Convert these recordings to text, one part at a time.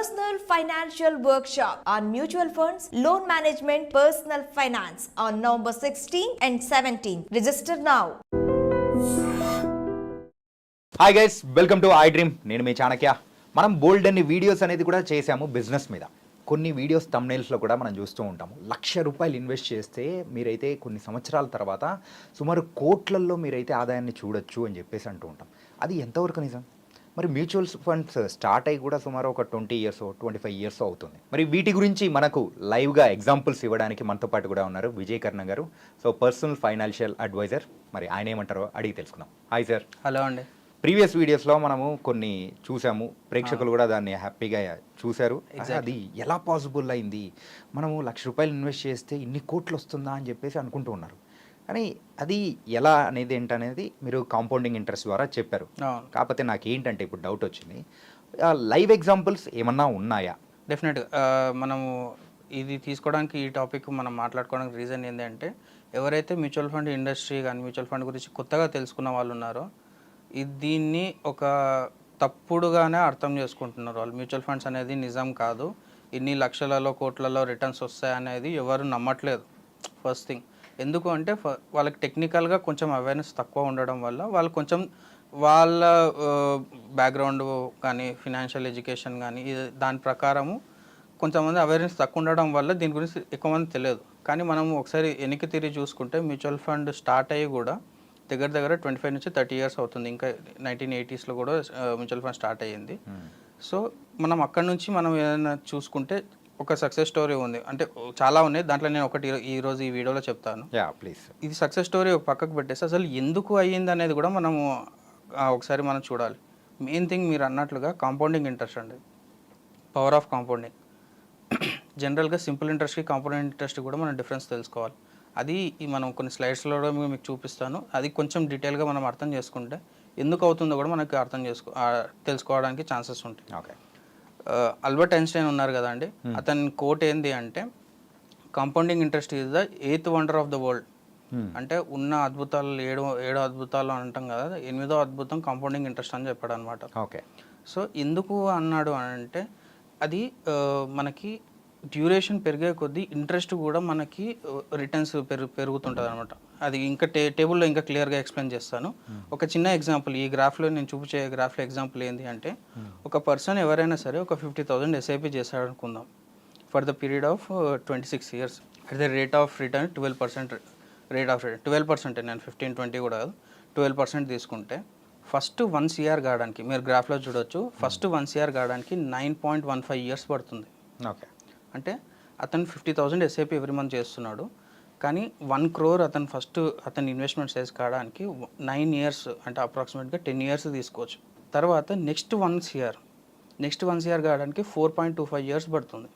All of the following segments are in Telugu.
Personal Financial Workshop on Mutual Funds, Loan Management, Personal Finance on November 16 and 17. Register now. Hi guys, welcome to I dream. నేను మీ చాణక్య. మనం బోల్డ్ అన్ని వీడియోస్ అనేది కూడా చేసాము బిజినెస్ మీద. కొన్ని వీడియోస్ థంబ్నెయిల్స్లో కూడా మనం చూస్తూ ఉంటాము. ₹1,00,000 ఇన్వెస్ట్ చేస్తే మీరైతే కొన్ని సంవత్సరాల తర్వాత సుమారు కోట్లల్లో మీరైతే ఆదాయాన్ని చూడొచ్చు అని చెప్పేసి అంటూ ఉంటాం. అది ఎంతవరకు నిజం? మరి మ్యూచువల్ ఫండ్స్ స్టార్ట్ అయ్యి కూడా సుమారు ఒక 20 ఇయర్స్ 25 ఇయర్స్ అవుతుంది. మరి వీటి గురించి మనకు లైవ్గా ఎగ్జాంపుల్స్ ఇవ్వడానికి మనతో పాటు కూడా ఉన్నారు విజయ్ కర్ణ గారు. So personal financial adviser. మరి ఆయన ఏమంటారో అడిగి తెలుసుకుందాం. Hi sir. హలో అండి. ప్రీవియస్ వీడియోస్లో మనము కొన్ని చూసాము, ప్రేక్షకులు కూడా దాన్ని హ్యాపీగా చూశారు. అది ఎలా పాసిబుల్ అయింది, మనము ₹1,00,000 ఇన్వెస్ట్ చేస్తే ఇన్ని కోట్లు వస్తుందా అని చెప్పేసి అనుకుంటూ ఉన్నారు. కానీ అది ఎలా అనేది ఏంటనేది మీరు కాంపౌండింగ్ ఇంట్రెస్ట్ ద్వారా చెప్పారు. కాకపోతే నాకు ఏంటంటే ఇప్పుడు డౌట్ వచ్చింది, లైవ్ ఎగ్జాంపుల్స్ ఏమన్నా ఉన్నాయా? డెఫినెట్గా మనము ఇది తీసుకోవడానికి, ఈ టాపిక్ మనం మాట్లాడుకోవడానికి రీజన్ ఏంటంటే, ఎవరైతే మ్యూచువల్ ఫండ్ ఇండస్ట్రీ కానీ మ్యూచువల్ ఫండ్ గురించి కొత్తగా తెలుసుకున్న వాళ్ళు ఉన్నారో దీన్ని ఒక తప్పుడుగానే అర్థం చేసుకుంటున్నారు వాళ్ళు. మ్యూచువల్ ఫండ్స్ అనేది నిజం కాదు, ఇన్ని లక్షలలో కోట్లలో రిటర్న్స్ వస్తాయనేది ఎవరు నమ్మట్లేదు. ఫస్ట్ థింగ్ ఎందుకు అంటే, వాళ్ళకి టెక్నికల్గా కొంచెం అవేర్నెస్ తక్కువ ఉండడం వల్ల వాళ్ళు కొంచెం వాళ్ళ బ్యాక్గ్రౌండ్ కానీ ఫినాన్షియల్ ఎడ్యుకేషన్ కానీ దాని ప్రకారము కొంతమంది అవేర్నెస్ తక్కువ ఉండడం వల్ల దీని గురించి ఎక్కువ మంది తెలియదు. కానీ మనం ఒకసారి వెనక్కి తిరిగి చూసుకుంటే మ్యూచువల్ ఫండ్ స్టార్ట్ అయ్యి కూడా దగ్గర 25 నుంచి 30 ఇయర్స్ అవుతుంది. ఇంకా 1980s కూడా మ్యూచువల్ ఫండ్ స్టార్ట్ అయ్యింది. సో మనం అక్కడ నుంచి మనం ఏదైనా చూసుకుంటే ఒక సక్సెస్ స్టోరీ ఉంది, అంటే చాలా ఉన్నాయి. దాంట్లో నేను ఒకటి ఈరోజు ఈ వీడియోలో చెప్తాను. ప్లీజ్. ఇది సక్సెస్ స్టోరీ ఒక పక్కకు పెట్టేసి అసలు ఎందుకు అయ్యింది అనేది కూడా మనము ఒకసారి మనం చూడాలి. మెయిన్ థింగ్ మీరు అన్నట్లుగా కాంపౌండింగ్ ఇంట్రెస్ట్ అండి, పవర్ ఆఫ్ కాంపౌండింగ్. జనరల్గా సింపుల్ ఇంట్రెస్ట్కి కాంపౌండింగ్ ఇంట్రెస్ట్ కూడా మనం డిఫరెన్స్ తెలుసుకోవాలి. అది మనం కొన్ని స్లైడ్స్లో కూడా మీకు చూపిస్తాను. అది కొంచెం డీటెయిల్గా మనం అర్థం చేసుకుంటే ఎందుకు అవుతుందో కూడా మనకి తెలుసుకోవడానికి ఛాన్సెస్ ఉంటాయి. ఓకే. ఆల్బర్ట్ ఐన్స్టైన్ ఉన్నారు కదా అండి, అతని కోట్ ఏంది అంటే, compounding interest is the 8th wonder of the world. అంటే ఉన్న అద్భుతాలు ఏడు అద్భుతాలు అంటాం కదా, 8వ అద్భుతం కాంపౌండింగ్ ఇంట్రెస్ట్ అని చెప్పాడు అనమాట. ఓకే. సో ఎందుకు అన్నాడు అంటే, అది మనకి డ్యూరేషన్ పెరిగే కొద్దీ ఇంట్రెస్ట్ కూడా మనకి రిటర్న్స్ పెరుగుతుంటుంది అనమాట. అది ఇంకా టేబుల్లో ఇంకా క్లియర్గా ఎక్స్ప్లెయిన్ చేస్తాను. ఒక చిన్న ఎగ్జాంపుల్, ఈ గ్రాఫ్లో నేను చూపించే గ్రాఫ్లో ఎగ్జాంపుల్ ఏంటి అంటే, ఒక పర్సన్ ఎవరైనా సరే ఒక 50,000 SIP చేశాడు అనుకుందాం, for the period of 26 years at the rate of return 12% rate of return. 12%, నేను 15-20 కూడా కాదు, 12% తీసుకుంటే ఫస్ట్ 1 CR కావడానికి, మీరు గ్రాఫ్లో చూడొచ్చు, ఫస్ట్ 1 CR కావడానికి 9.15 ఇయర్స్ పడుతుంది. ఓకే. అంటే అతను 50,000 SIP ఎవ్రీ మంత్ చేస్తున్నాడు, కానీ 1 crore అతని ఇన్వెస్ట్మెంట్ సైజ్ కావడానికి 9 ఇయర్స్, అంటే అప్రాక్సిమేట్గా 10 ఇయర్స్ తీసుకోవచ్చు. తర్వాత నెక్స్ట్ 1 CR కావడానికి 4.25 ఇయర్స్ పడుతుంది.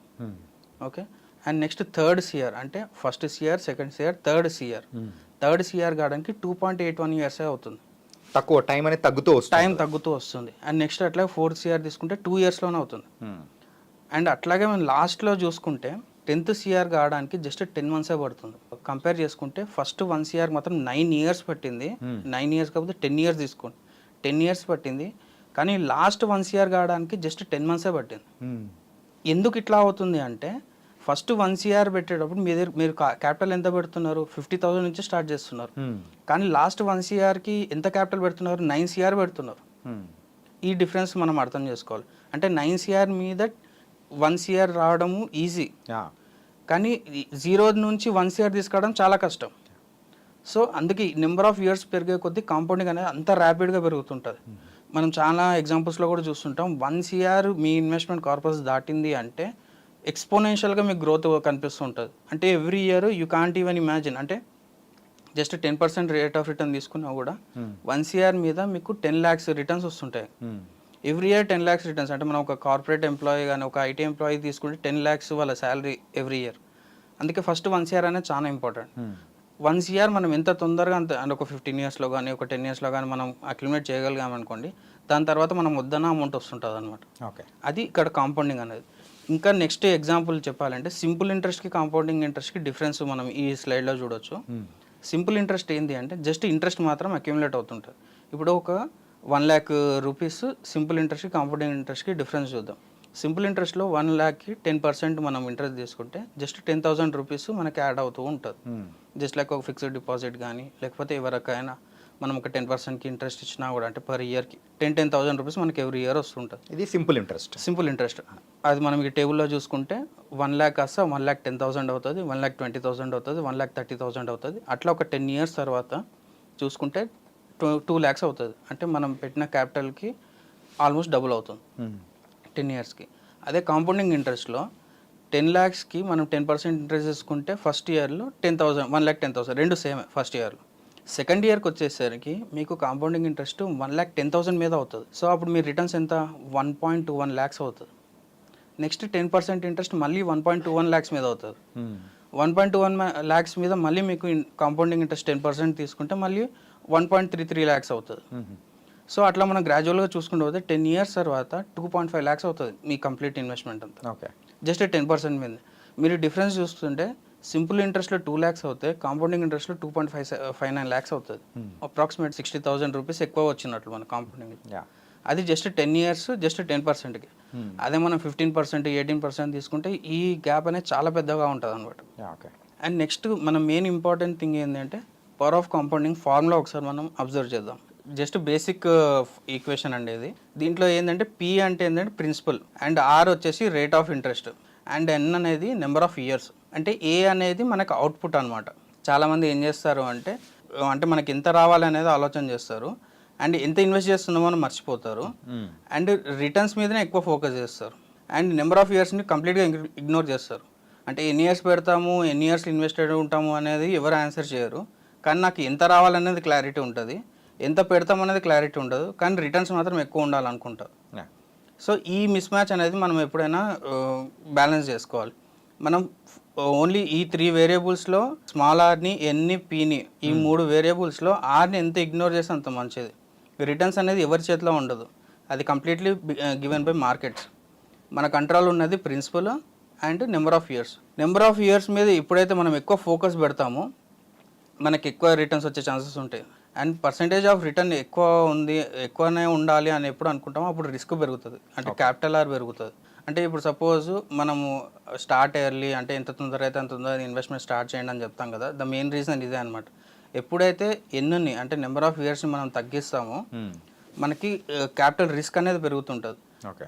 Okay. And next third CR, అంటే first CR, second CR, third CR కావడానికి 2.81 ఇయర్స్ అవుతుంది. తక్కువ టైం అనేది తగ్గుతూ వస్తుంది. అండ్ నెక్స్ట్ అట్లా 4th CR తీసుకుంటే 2 ఇయర్స్లోనే అవుతుంది. అండ్ అట్లాగే మనం లాస్ట్లో చూసుకుంటే 10th CR కావడానికి జస్ట్ 10 months పడుతుంది. కంపేర్ చేసుకుంటే ఫస్ట్ 1 CR మాత్రం 9 ఇయర్స్ పట్టింది. 9 ఇయర్స్ కాకపోతే 10 ఇయర్స్ తీసుకోండి, 10 ఇయర్స్ పట్టింది. కానీ లాస్ట్ 1 CR కావడానికి జస్ట్ 10 months పట్టింది. ఎందుకు ఇట్లా అవుతుంది అంటే, ఫస్ట్ 1 CR పెట్టేటప్పుడు మీరు క్యాపిటల్ ఎంత పెడుతున్నారు, 50,000 నుంచి స్టార్ట్ చేస్తున్నారు. కానీ లాస్ట్ 1 CRకి ఎంత క్యాపిటల్ పెడుతున్నారు, 9 CR పెడుతున్నారు. ఈ డిఫరెన్స్ మనం అర్థం చేసుకోవాలి. అంటే 9 CR మీద 1 CR రావడము ఈజీ, కానీ 0 నుంచి 1 CR తీసుకోవడం చాలా కష్టం. సో అందుకే నెంబర్ ఆఫ్ ఇయర్స్ పెరిగే కొద్దీ కాంపౌండింగ్ అనేది అంత ర్యాపిడ్గా పెరుగుతుంటుంది. మనం చాలా ఎగ్జాంపుల్స్లో కూడా చూస్తుంటాం, 1 CR మీ ఇన్వెస్ట్మెంట్ కార్పస్ దాటింది అంటే ఎక్స్పోనెన్షియల్గా మీకు గ్రోత్ కనిపిస్తుంటుంది. అంటే every year you can't even imagine, అంటే జస్ట్ 10% రేట్ ఆఫ్ రిటర్న్ తీసుకున్నా కూడా 1 CR మీద మీకు 10 lakhs రిటర్న్స్ వస్తుంటాయి. Every year 10 lakhs returns. అంటే మనం ఒక కార్పొరేట్ ఎంప్లాయీ కానీ ఒక IT ఎంప్లాయీ తీసుకుంటే 10 lakhs వాళ్ళ శాలరీ ఎవ్రీ ఇయర్. అందుకే ఫస్ట్ 1 CR అనేది చాలా ఇంపార్టెంట్. 1 CR మనం ఎంత తొందరగా అంటే ఒక 15 ఇయర్స్లో కానీ ఒక 10 ఇయర్స్లో కానీ మనం అక్యుములేట్ చేయగలిగామనుకోండి, దాని తర్వాత మనం వద్దన్న అమౌంట్ వస్తుంటుంది అనమాట. ఓకే. అది ఇక్కడ కాంపౌండింగ్ అనేది. ఇంకా నెక్స్ట్ ఎగ్జాంపుల్ చెప్పాలంటే, సింపుల్ ఇంట్రెస్ట్కి కాంపౌండింగ్ ఇంట్రెస్ట్కి డిఫరెన్స్ మనం ఈ స్లైడ్లో చూడొచ్చు. సింపుల్ ఇంట్రెస్ట్ ఏంటి అంటే, జస్ట్ ఇంట్రెస్ట్ మాత్రం అక్యుములేట్ అవుతుంటుంది. ఇప్పుడు ఒక 1 lakh రూపీస్ సింపుల్ ఇంట్రెస్ట్కి కాంపౌండింగ్ ఇంట్రెస్ట్కి డిఫరెన్స్ చూద్దాం. సింపుల్ ఇంట్రెస్ట్లో 1 ల్యాక్కి 10% మనం ఇంట్రెస్ట్ తీసుకుంటే జస్ట్ 10,000 రూపీస్ మనకి యాడ్ అవుతూ ఉంటుంది. జస్ట్ లైక్ ఒక ఫిక్స్డ్ డిపాజిట్ కానీ లేకపోతే ఎవరికైనా మనం ఒక 10%కి ఇంట్రెస్ట్ ఇచ్చినా కూడా అంటే పర్ ఇయర్కి 10,000 రూపీస్ మనకి ఎవ్రీ ఇయర్ వస్తుంటుంది. ఇది సింపుల్ ఇంట్రెస్ట్. సింపుల్ ఇంట్రెస్ట్ అది మనం ఈ టేబుల్లో చూసుకుంటే 1 ల్యాక్ కాస్త 1,10,000 అవుతుంది, 1,20,000 అవుతుంది, 1,30,000 అవుతుంది. అట్లా ఒక 10 ఇయర్స్ తర్వాత చూసుకుంటే 2 lakhs అవుతుంది. అంటే మనం పెట్టిన క్యాపిటల్కి ఆల్మోస్ట్ డబుల్ అవుతుంది 10 ఇయర్స్కి. అదే కాంపౌండింగ్ ఇంట్రెస్ట్లో 10 lakhsకి మనం 10% ఇంట్రెస్ట్ తీసుకుంటే ఫస్ట్ ఇయర్లో 10,000 1,10,000 రెండు సేమ్ ఫస్ట్ ఇయర్లో. సెకండ్ ఇయర్కి వచ్చేసరికి మీకు కాంపౌండింగ్ ఇంట్రెస్ట్ 1,10,000 మీద అవుతుంది. సో అప్పుడు మీ రిటర్న్స్ ఎంత 1.21 lakhs అవుతుంది. నెక్స్ట్ 10% ఇంట్రెస్ట్ మళ్ళీ 1.21 lakhs మీద అవుతుంది. 1.21 lakhs మీద మళ్ళీ మీకు కాంపౌండింగ్ ఇంట్రెస్ట్ 10% తీసుకుంటే మళ్ళీ 1.33 lakhs అవుతుంది. సో అట్లా మనం గ్రాడ్యువల్గా చూసుకుంటూ పోతే 10 years తర్వాత 2.5 lakhs అవుతుంది మీ కంప్లీట్ ఇన్వెస్ట్మెంట్ అంతా. ఓకే, జస్ట్ 10% మీద. మీరు డిఫరెన్స్ చూస్తుంటే సింపుల్ ఇంట్రెస్ట్లో 2 lakhs అవుతాయి, కాంపౌండింగ్ ఇంట్రెస్ట్లో 2.59 lakhs అవుతుంది. అప్రాక్సిమేట్ 60,000 రూపీస్ ఎక్కువ వచ్చినట్లు మన కాంపౌండింగ్. అది జస్ట్ 10 years జస్ట్ 10%కి. అదే మనం 15% 18% తీసుకుంటే ఈ గ్యాప్ అనేది చాలా పెద్దగా ఉంటుంది అనమాట. అండ్ నెక్స్ట్ మన మెయిన్ ఇంపార్టెంట్ థింగ్ ఏంటంటే పవర్ ఆఫ్ కాంపౌండింగ్ ఫార్ములా ఒకసారి మనం అబ్జర్వ్ చేద్దాం. జస్ట్ బేసిక్ ఈక్వేషన్ అండి ఇది. దీంట్లో ఏంటంటే పి అంటే ఏంటంటే ప్రిన్సిపల్ అండ్ ఆర్ వచ్చేసి రేట్ ఆఫ్ ఇంట్రెస్ట్ అండ్ ఎన్ అనేది నెంబర్ ఆఫ్ ఇయర్స్. అంటే ఏ అనేది మనకు అవుట్పుట్ అనమాట. చాలామంది ఏం చేస్తారు అంటే మనకి ఎంత రావాలి అనేది ఆలోచన చేస్తారు అండ్ ఎంత ఇన్వెస్ట్ చేస్తున్నామో అని మర్చిపోతారు అండ్ రిటర్న్స్ మీదనే ఎక్కువ ఫోకస్ చేస్తారు అండ్ నెంబర్ ఆఫ్ ఇయర్స్ని కంప్లీట్గా ఇగ్నోర్ చేస్తారు. అంటే ఎన్ని ఇయర్స్ పెడతాము, ఎన్ని ఇయర్స్ ఇన్వెస్టెడ్ ఉంటాము అనేది ఎవరు ఆన్సర్ చేయరు. కానీ నాకు ఎంత రావాలనేది క్లారిటీ ఉంటుంది, ఎంత పెడతాం అనేది క్లారిటీ ఉండదు, కానీ రిటర్న్స్ మాత్రం ఎక్కువ ఉండాలనుకుంటారు. సో ఈ మిస్ మ్యాచ్ అనేది మనం ఎప్పుడైనా బ్యాలెన్స్ చేసుకోవాలి. మనం ఓన్లీ ఈ 3 వేరియబుల్స్లో స్మాల్ ఆర్ని ఎన్ని పీని ఈ 3 వేరియబుల్స్లో ఆర్ని ఎంత ఇగ్నోర్ చేస్తే అంత మంచిది. రిటర్న్స్ అనేది ఎవరి చేతిలో ఉండదు, అది కంప్లీట్లీ గివెన్ బై మార్కెట్స్. మన కంట్రోల్ ఉన్నది principal and number of years. Number of years మీద ఎప్పుడైతే మనం ఎక్కువ ఫోకస్ పెడతామో మనకి ఎక్కువ రిటర్న్స్ వచ్చే ఛాన్సెస్ ఉంటాయి. అండ్ పర్సంటేజ్ ఆఫ్ రిటర్న్ ఎక్కువనే ఉండాలి అని ఎప్పుడు అనుకుంటామో అప్పుడు రిస్క్ పెరుగుతుంది, అంటే క్యాపిటల్ ఆర్ పెరుగుతుంది. అంటే ఇప్పుడు సపోజ్ మనము స్టార్ట్ ఎర్లీ అంటే ఎంత తొందర అయితే అంత తొందరగా ఇన్వెస్ట్మెంట్ స్టార్ట్ చేయండి అని చెప్తాం కదా. ద మెయిన్ రీజన్ ఇదే అనమాట. ఎప్పుడైతే ఎన్ని అంటే నెంబర్ ఆఫ్ ఇయర్స్ని మనం తగ్గిస్తామో మనకి క్యాపిటల్ రిస్క్ అనేది పెరుగుతుంటుంది.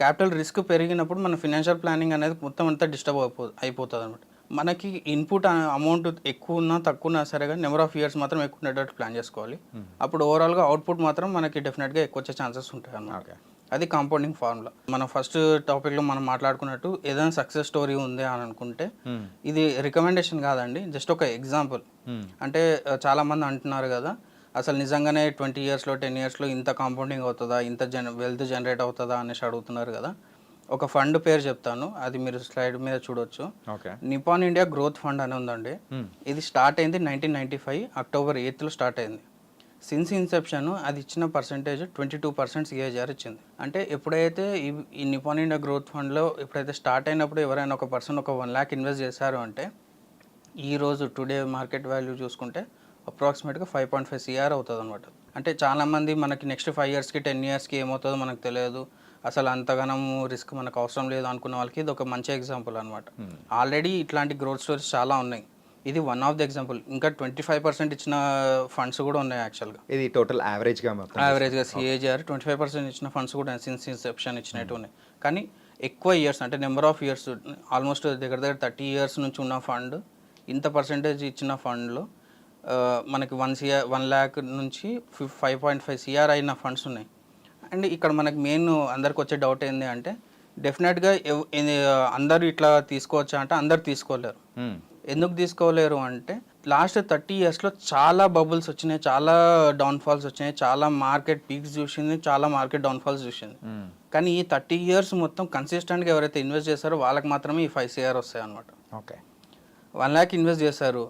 క్యాపిటల్ రిస్క్ పెరిగినప్పుడు మన ఫినాన్షియల్ ప్లానింగ్ అనేది మొత్తం అంతా డిస్టర్బ్ అయిపోతుంది అనమాట. మనకి ఇన్పుట్ అమౌంట్ ఎక్కువ ఉన్నా తక్కువ ఉన్నా సరే కానీ నెంబర్ ఆఫ్ ఇయర్స్ మాత్రం ఎక్కువ ఉండేటట్టు ప్లాన్ చేసుకోవాలి. అప్పుడు ఓవరాల్గా అవుట్పుట్ మాత్రం మనకి డెఫినెట్గా ఎక్కువ వచ్చే ఛాన్సెస్ ఉంటాయి అన్నమాట. అది కాంపౌండింగ్ ఫార్ములా. మనం ఫస్ట్ టాపిక్లో మనం మాట్లాడుకున్నట్టు ఏదైనా సక్సెస్ స్టోరీ ఉంది అని అనుకుంటే ఇది రికమెండేషన్ కాదండి, జస్ట్ ఒక ఎగ్జాంపుల్. అంటే చాలామంది అంటున్నారు కదా అసలు నిజంగానే 20 yearsలో 10 yearsలో ఇంత కాంపౌండింగ్ అవుతుందా, ఇంత వెల్త్ జనరేట్ అవుతుందా అనేసి అడుగుతున్నారు కదా. ఒక ఫండ్ పేరు చెప్తాను, అది మీరు స్లైడ్ మీద చూడొచ్చు. నిపాన్ ఇండియా గ్రోత్ ఫండ్ అని ఉందండి. ఇది స్టార్ట్ అయింది 1995 October 8th స్టార్ట్ అయింది. సిన్స్ ఇన్సెప్షన్ అది ఇచ్చిన పర్సెంటేజ్ 22% CAGR ఇచ్చింది. అంటే ఎప్పుడైతే ఈ నిపాన్ ఇండియా గ్రోత్ ఫండ్లో ఎప్పుడైతే స్టార్ట్ అయినప్పుడు ఎవరైనా ఒక పర్సన్ ఒక 1 lakh ఇన్వెస్ట్ చేశారు అంటే ఈరోజు టుడే మార్కెట్ వాల్యూ చూసుకుంటే అప్రాక్సిమేట్గా 5.5 CR అవుతుంది అనమాట. అంటే చాలామంది మనకి నెక్స్ట్ 5 yearsకి 10 yearsకి ఏమవుతుందో మనకు తెలియదు, అసలు అంతగానం రిస్క్ మనకు అవసరం లేదు అనుకున్న వాళ్ళకి ఇది ఒక మంచి ఎగ్జాంపుల్ అనమాట. ఆల్రెడీ ఇట్లాంటి గ్రోత్ స్టోరీస్ చాలా ఉన్నాయి, ఇది వన్ ఆఫ్ ది ఎగ్జాంపుల్. ఇంకా 25% ఇచ్చిన ఫండ్స్ కూడా ఉన్నాయి యాక్చువల్గా. ఇది టోటల్ యావరేజ్గా CAGR 25% ఇచ్చిన ఫండ్స్ కూడా సిన్స్ ఇన్సెప్షన్ ఇచ్చినట్టు ఉన్నాయి. కానీ ఎక్కువ ఇయర్స్ అంటే నెంబర్ ఆఫ్ ఇయర్స్ ఆల్మోస్ట్ దగ్గర 30 years నుంచి ఉన్న ఫండ్ ఇంత పర్సెంటేజ్ ఇచ్చిన ఫండ్లో మనకి 1 lakh నుంచి 5.5 CR అయిన ఫండ్స్ ఉన్నాయి. అండ్ ఇక్కడ మనకి మెయిన్ అందరికి వచ్చే డౌట్ ఏంటి అంటే డెఫినెట్గా అందరూ ఇట్లా తీసుకోవచ్చా అంటే అందరు తీసుకోలేరు. ఎందుకు తీసుకోలేరు అంటే లాస్ట్ 30 yearsలో చాలా బబుల్స్ వచ్చినాయి, చాలా డౌన్ఫాల్స్ వచ్చినాయి, చాలా మార్కెట్ పీక్స్ చూసింది, చాలా మార్కెట్ డౌన్ఫాల్స్ చూసింది. కానీ ఈ 30 years మొత్తం కన్సిస్టెంట్గా ఎవరైతే ఇన్వెస్ట్ చేస్తారో వాళ్ళకి మాత్రమే ఈ 5 CR వస్తాయి అనమాట. 1 lakh ఇన్వెస్ట్ చేస్తారు,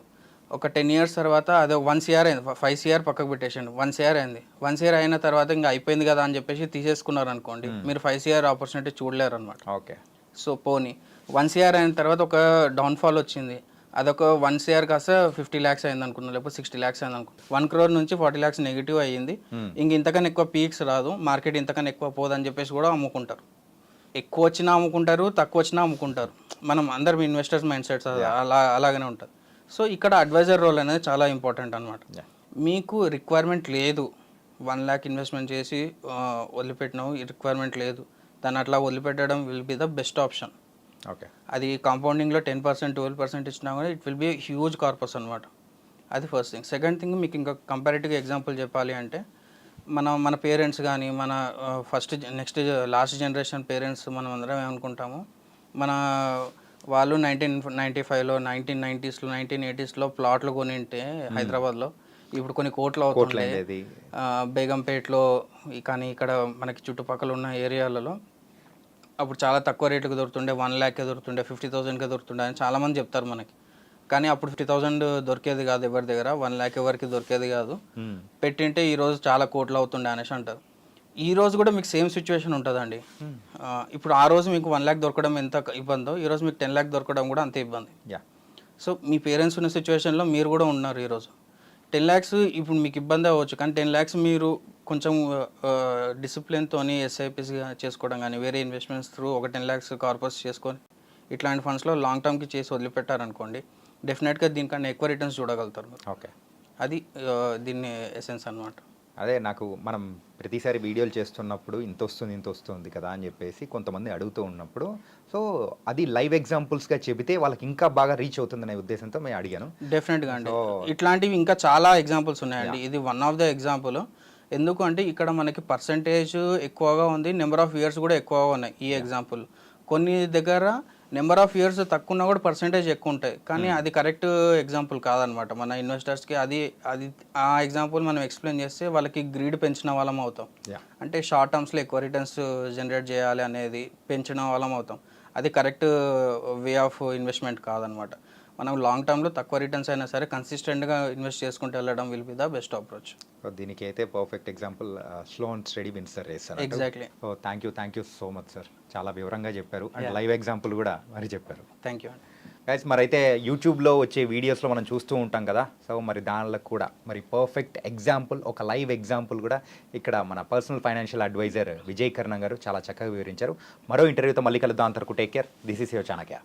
ఒక 10 years తర్వాత అదే 1 CR అయింది, 5 CR పక్కకు పెట్టేసండి, 1 CR అయింది. 1 CR అయిన తర్వాత ఇంకా అయిపోయింది కదా అని చెప్పేసి తీసేసుకున్నారు అనుకోండి, మీరు 5 CR ఆపర్చునిటీ చూడలేరు అనమాట. సో పోనీ 1 CR అయిన తర్వాత ఒక డౌన్ఫాల్ వచ్చింది, అదొక 1 CR కాస్త 50 lakhs అయింది అనుకున్నాను, లేకపోతే 60 lakhs అయింది అనుకున్నాను, 1 crore నుంచి 40 lakhs నెగిటివ్ అయ్యింది. ఇంతకన్నా ఎక్కువ పీక్స్ రాదు, మార్కెట్ ఇంతకన్నా ఎక్కువ పోదని చెప్పేసి కూడా అమ్ముకుంటారు. ఎక్కువ వచ్చినా అమ్ముకుంటారు, తక్కువ వచ్చినా అమ్ముకుంటారు. మనం అందరం ఇన్వెస్టర్స్ మైండ్ సెట్స్ అలాగనే ఉంటుంది. సో ఇక్కడ అడ్వైజర్ రోల్ అనేది చాలా ఇంపార్టెంట్ అనమాట. మీకు రిక్వైర్మెంట్ లేదు, 1 lakh ఇన్వెస్ట్మెంట్ చేసి వదిలిపెట్టినావు, రిక్వైర్మెంట్ లేదు, దాన్ని అట్లా వదిలిపెట్టడం will be the best option. Okay, అది కాంపౌండింగ్లో 10%, 12% ఇచ్చినా కూడా it will be huge corpus అనమాట. అది ఫస్ట్ థింగ్. సెకండ్ థింగ్, మీకు ఇంకా కంపారిటివ్గా ఎగ్జాంపుల్ చెప్పాలి అంటే మన పేరెంట్స్ కానీ మన లాస్ట్ జనరేషన్ పేరెంట్స్ మనం అందరం ఏమనుకుంటాము, మన వాళ్ళు 1995లో 1990s 1980sలో ప్లాట్లు కొనింటే హైదరాబాద్లో ఇప్పుడు కొన్ని కోట్లు అవుతుంది. బేగంపేటలో కానీ ఇక్కడ మనకి చుట్టుపక్కల ఉన్న ఏరియాలలో అప్పుడు చాలా తక్కువ రేట్లకు దొరుకుతుండే, 1 lakh దొరుకుతుండే, 50,000కే దొరుకుతుండే అని చాలామంది చెప్తారు మనకి. కానీ అప్పుడు 50,000 దొరికేది కాదు ఎవరి దగ్గర, 1 lakh ఎవరికి దొరికేది కాదు. పెట్టింటే ఈరోజు చాలా కోట్లు అవుతుండే అనేసి అంటారు. ఈ రోజు కూడా మీకు సేమ్ సిచ్యువేషన్ ఉంటుందండి. ఇప్పుడు ఆ రోజు మీకు 1 lakh దొరకడం ఎంత ఇబ్బందో, ఈరోజు మీకు 10 lakh దొరకడం కూడా అంతే ఇబ్బంది. సో మీ పేరెంట్స్ ఉన్న సిచ్యువేషన్లో మీరు కూడా ఉన్నారు. ఈరోజు 10 lakhs ఇప్పుడు మీకు ఇబ్బంది అవ్వచ్చు, కానీ 10 lakhs మీరు కొంచెం డిసిప్లిన్తో ఎస్ఐపిస్గా చేసుకోవడం కానీ వేరే ఇన్వెస్ట్మెంట్స్ త్రూ ఒక 10 lakhs కార్పస్ చేసుకొని ఇట్లాంటి ఫండ్స్లో లాంగ్ టర్మ్కి చేసి వదిలిపెట్టారనుకోండి, డెఫినెట్గా దీనికన్నా ఎక్కువ రిటర్న్స్ చూడగలుగుతారు. ఓకే, అది దీన్ని ఎసెన్స్ అనమాట. అదే నాకు మనం ప్రతిసారి వీడియోలు చేస్తున్నప్పుడు ఇంత వస్తుంది కదా అని చెప్పేసి కొంతమంది అడుగుతూ ఉన్నప్పుడు, సో అది లైవ్ ఎగ్జాంపుల్స్గా చెబితే వాళ్ళకి ఇంకా బాగా రీచ్ అవుతుందనే ఉద్దేశంతో మేము అడిగాను. డెఫినెట్గా అండి, ఇట్లాంటివి ఇంకా చాలా ఎగ్జాంపుల్స్ ఉన్నాయండి. ఇది వన్ ఆఫ్ ద ఎగ్జాంపుల్. ఎందుకు అంటే ఇక్కడ మనకి పర్సంటేజ్ ఎక్కువగా ఉంది, నెంబర్ ఆఫ్ ఇయర్స్ కూడా ఎక్కువగా ఉన్నాయి. ఈ ఎగ్జాంపుల్ కొన్ని దగ్గర నెంబర్ ఆఫ్ ఇయర్స్ తక్కువ ఉన్నా కూడా పర్సంటేజ్ ఎక్కువ ఉంటాయి, కానీ అది కరెక్ట్ ఎగ్జాంపుల్ కాదనమాట మన ఇన్వెస్టర్స్కి. అది ఆ ఎగ్జాంపుల్ మనం ఎక్స్ప్లెయిన్ చేస్తే వాళ్ళకి గ్రీడ్ పెంచిన వాళ్ళం అవుతాం. అంటే షార్ట్ టర్మ్స్లో ఎక్కువ రిటర్న్స్ జనరేట్ చేయాలి అనేది పెంచిన వాళ్ళం అవుతాం. అది కరెక్ట్ వే ఆఫ్ ఇన్వెస్ట్మెంట్ కాదనమాట. మనం లాంగ్ టర్మ్లో తక్కువ రిటర్న్స్ అయినా సరే కన్సిస్టెంట్గా ఇన్వెస్ట్ చేసుకుంటూ వెళ్ళడం will be the best approach. దీనికి అయితే perfect example slow and steady wins the race. Exactly. So thank you so much sir, చాలా వివరంగా చెప్పారు అండ్ లైవ్ ఎగ్జాంపుల్ కూడా మరి చెప్పారు. థ్యాంక్ యూ అండి. గైస్, మరి అయితే యూట్యూబ్లో వచ్చే వీడియోస్లో మనం చూస్తూ ఉంటాం కదా, సో మరి దానిలో కూడా మరి పర్ఫెక్ట్ ఎగ్జాంపుల్, ఒక లైవ్ ఎగ్జాంపుల్ కూడా ఇక్కడ మన personal financial advisor Vijay Karna గారు చాలా చక్కగా వివరించారు. మరో ఇంటర్వ్యూతో మళ్ళీ కలుద్దాం. అంతవరకు take care. This is your Chanakya.